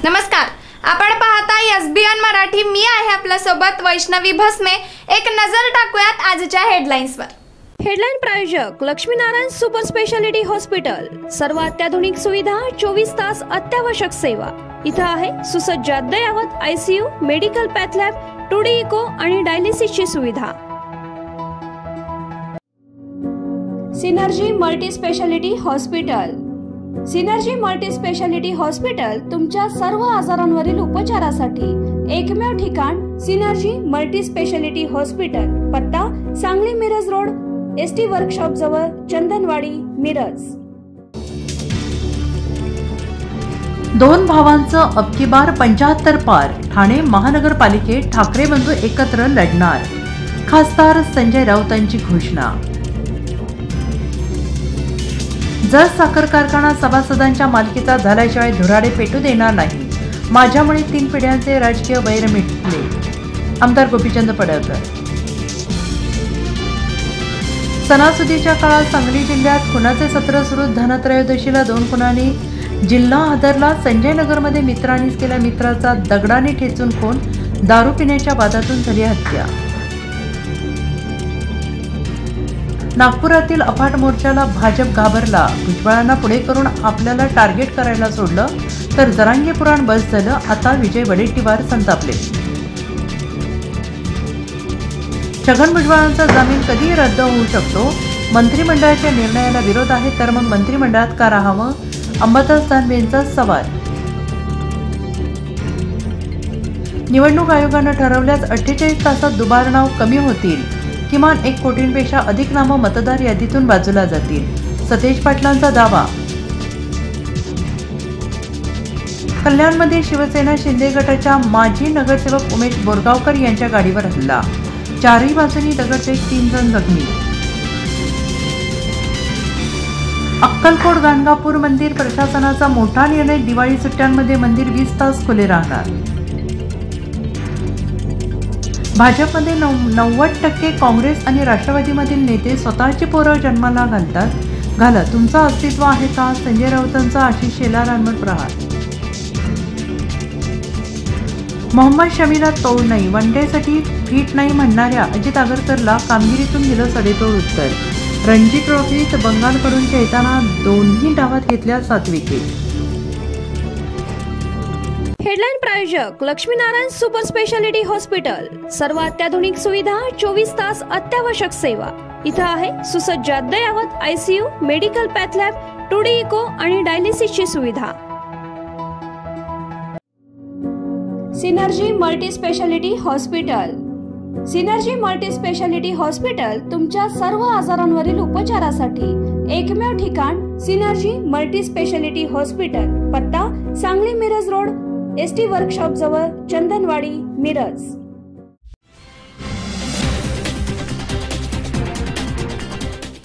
नमस्कार, आपण पाहता एसबीएन मराठी। मी आहे आपल्या सोबत वैष्णवी भस्मे। एक नजर टाकूयात आजच्या हेडलाईन्सवर। हेडलाईन प्रायोजक लक्ष्मीनारायण सुपर स्पेशालिटी हॉस्पिटल। सर्व अत्याधुनिक सुविधा, 24 तास अत्यावश्यक सेवा। इथं आहे सुसज्ज अद्ययावत ICU, medical path lab, 2D echo आणि डायलिसिसची सुविधा। Synergy multi speciality hospital. Synergy multi speciality hospital तुमच्या सर्व आजारांवरील उपचारासाठी एकमेव ठिकाण सिनर्जी मल्टी स्पेशालिटी हॉस्पिटल। पत्ता Sangli Miraj road, ST workshop जवळ, चंदनवाडी, मिरज। दोन भावांचं अबकी बार 75 पार। ठाणे महानगरपालिकेत ठाकरे बंधू एकत्र लढणार, खासदार संजय राऊतांची घोषणा। जर साखर कारखाना सभासदांच्या मालकीचा झाल्याशिवाय धुराडे पेटू देणार नाही। माझ्यामुळे 3 पिढ्यांचे राजकीय वैर मिटले, आमदार गोपीचंद पडळकर। सणासुदीच्या काळात सांगली जिल्ह्यात खुनाचे सत्र सुरू। धनत्रयोदशीला 2 खुनांनी जिल्हा हादरला। संजय नगरमध्ये मित्रांनीच केल्या मित्राचा दगडाने ठेचून खून। दारू पिण्याच्या वादातून झाली हत्या। नागपुरातील अफाट मोर्चाला भाजप घाबरला। भुजबळांना पुढे करून आपल्याला टार्गेट करायला सोडलं तर जरांगे पुराण बस झालं। आता विजय वडेट्टीवार संतापले। छगन भुजबळांचा जामीन कधी रद्द होऊ शकतो? मंत्रिमंडळाच्या निर्णयाला विरोध आहे तर मग मंत्रिमंडळात का राहावं? अंबादास दानवेंचा सवाल। निवडणूक आयोगानं ठरवल्यास 48 तासात दुबार नाव कमी होतील। किमान 1 कोटींपेक्षा अधिक नामं मतदार यादीतून बाजूला जातील, सतेज पाटलांचा दावा। कल्याणमध्ये शिवसेना शिंदे गटाच्या माजी नगरसेवक उमेश बोरगावकर यांच्या गाडीवर हल्ला। 4ही बाजूंनी दगडफेक, 3 जण जखमी। अक्कलकोट गाणगापूर मंदिर प्रशासनाचा मोठा निर्णय। दिवाळी सुट्ट्यांमध्ये मंदिर 20 तास खुले राहणार। भाजपमध्ये 90% काँग्रेस आणि राष्ट्रवादीमधील नेते स्वतःची पोरं जन्माला घालत तुमचं अस्तित्व आहे का? संजय राऊतांचा आशिष शेलारांवर प्रहार। मोहम्मद शमीला तोड नाही, वनडेसाठी फिट नाही म्हणणाऱ्या अजित आगरकरला कामगिरीतून दिलं सडेतोड उत्तर। रणजी ट्रॉफीत बंगालकडून खेळताना 2ही डावात घेतल्या 7 विकेट। हेडलाईन प्रायोजक लक्ष्मीनारायण सुपर स्पेशालिटी हॉस्पिटल। सर्व अत्याधुनिक सुविधा, 24 तास अत्यावश्यक सेवा। इथं आहे सुसज्ज अद्ययावत ICU, medical path lab, 2D echo आणि डायलिसिसची सुविधा। Synergy multi speciality hospital. Synergy multi speciality hospital तुमच्या सर्व आजारांवरील उपचारासाठी एकमेव ठिकाण सिनर्जी मल्टी स्पेशालिटी हॉस्पिटल। पत्ता Sangli Miraj road, ST workshop जवळ, चंदनवाडी, मिरज।